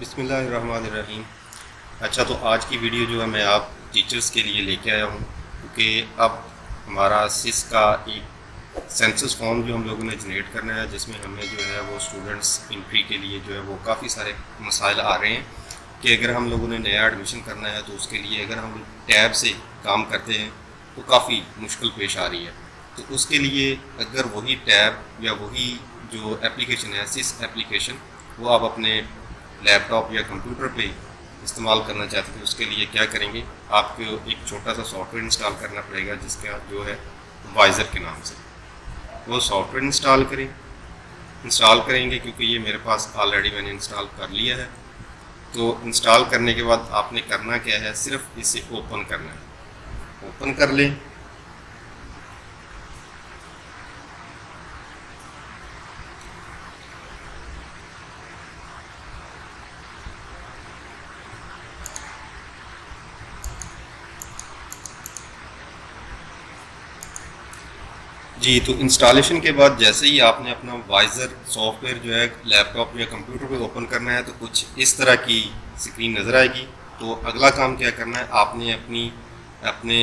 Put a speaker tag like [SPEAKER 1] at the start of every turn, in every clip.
[SPEAKER 1] बिस्मिल्लाहिर्रहमानिर्रहीम। अच्छा, तो आज की वीडियो जो है मैं आप टीचर्स के लिए लेके आया हूँ, क्योंकि अब हमारा सिस का एक सेंसस फॉर्म जो हम लोगों ने जनरेट करना है, जिसमें हमें जो है वो स्टूडेंट्स एंट्री के लिए जो है वो काफ़ी सारे मसाइल आ रहे हैं कि अगर हम लोगों ने नया एडमिशन करना है तो उसके लिए अगर हम टैब से काम करते हैं तो काफ़ी मुश्किल पेश आ रही है। तो उसके लिए अगर वही टैब या वही जो एप्लीकेशन है सिस एप्लीकेशन, वो आप अपने लैपटॉप या कंप्यूटर पे इस्तेमाल करना चाहते हैं, उसके लिए क्या करेंगे, आपको एक छोटा सा सॉफ्टवेयर इंस्टॉल करना पड़ेगा जिसका जो है वाइज़र के नाम से। वो सॉफ्टवेयर इंस्टॉल करेंगे, क्योंकि ये मेरे पास ऑलरेडी मैंने इंस्टॉल कर लिया है। तो इंस्टॉल करने के बाद आपने करना क्या है, सिर्फ इसे ओपन करना है। ओपन कर लें। जी, तो इंस्टॉलेशन के बाद जैसे ही आपने अपना वाइज़र सॉफ्टवेयर जो है लैपटॉप या कंप्यूटर पे ओपन करना है, तो कुछ इस तरह की स्क्रीन नज़र आएगी। तो अगला काम क्या करना है, आपने अपने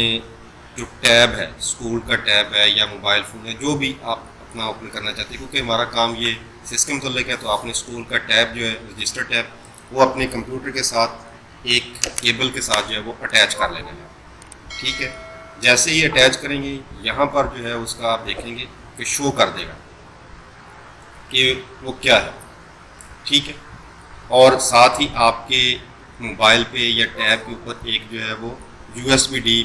[SPEAKER 1] जो टैब है, स्कूल का टैब है या मोबाइल फ़ोन है, जो भी आप अपना ओपन करना चाहते हैं, क्योंकि हमारा काम ये सिस्टम मुतल्लिक है, तो आपने स्कूल का टैब जो है रजिस्टर टैब, वो अपने कंप्यूटर के साथ एक केबल के साथ जो है वो अटैच कर लेना है। ठीक है, जैसे ही अटैच करेंगे, यहाँ पर जो है उसका आप देखेंगे कि शो कर देगा कि वो क्या है। ठीक है, और साथ ही आपके मोबाइल पे या टैब के ऊपर एक जो है वो USB-D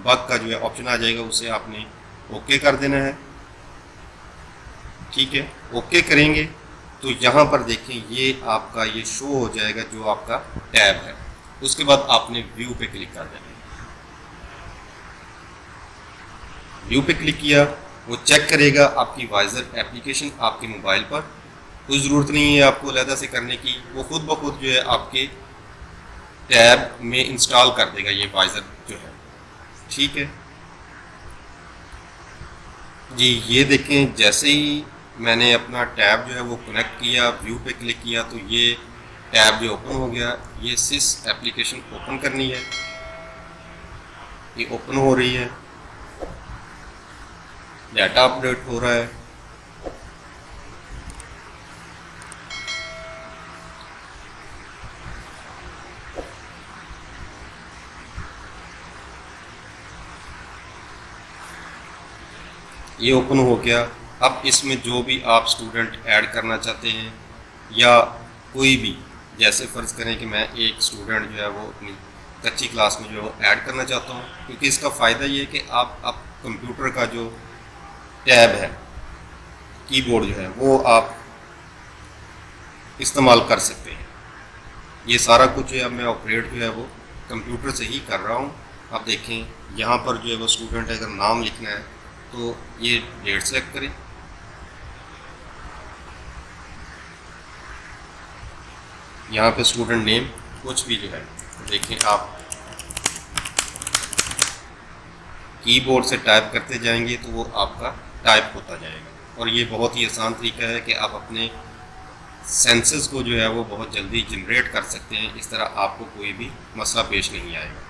[SPEAKER 1] बग का जो है ऑप्शन आ जाएगा, उसे आपने ओके कर देना है। ठीक है, ओके करेंगे तो यहाँ पर देखें ये आपका ये शो हो जाएगा जो आपका टैब है। उसके बाद आपने व्यू पे क्लिक कर देना है। व्यू पे क्लिक किया, वो चेक करेगा आपकी वाइज़र एप्लीकेशन आपके मोबाइल पर। कोई ज़रूरत नहीं है आपको अलहदा से करने की, वो खुद ब खुद जो है आपके टैब में इंस्टॉल कर देगा ये वाइज़र जो है। ठीक है जी, ये देखें, जैसे ही मैंने अपना टैब जो है वो कनेक्ट किया, व्यू पे क्लिक किया, तो ये टैब जो ओपन हो गया। ये सिस एप्लीकेशन ओपन करनी है, ये ओपन हो रही है, डाटा अपडेट हो रहा है। ये ओपन हो गया। अब इसमें जो भी आप स्टूडेंट ऐड करना चाहते हैं या कोई भी, जैसे फ़र्ज़ करें कि मैं एक स्टूडेंट जो है वो अपनी कच्ची क्लास में जो है ऐड करना चाहता हूँ, क्योंकि इसका फ़ायदा ये है कि आप कंप्यूटर का जो टैब है, कीबोर्ड जो है वो आप इस्तेमाल कर सकते हैं। ये सारा कुछ जो है मैं ऑपरेट जो है वो कंप्यूटर से ही कर रहा हूँ। आप देखें यहाँ पर जो है वो स्टूडेंट अगर नाम लिखना है तो ये डेट सेलेक्ट करें। यहाँ पे स्टूडेंट नेम कुछ भी जो है देखें, आप कीबोर्ड से टाइप करते जाएंगे तो वो आपका टाइप होता जाएगा। और ये बहुत ही आसान तरीका है कि आप अपने सेंसस को जो है वो बहुत जल्दी जनरेट कर सकते हैं। इस तरह आपको कोई भी मसला पेश नहीं आएगा।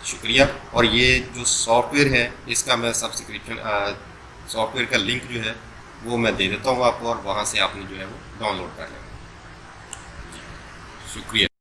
[SPEAKER 1] शुक्रिया। और ये जो सॉफ्टवेयर है इसका मैं सब्सक्रिप्शन सॉफ्टवेयर का लिंक जो है वो मैं दे देता हूँ आपको, और वहाँ से आपने जो है वो डाउनलोड कर लेना। शुक्रिया।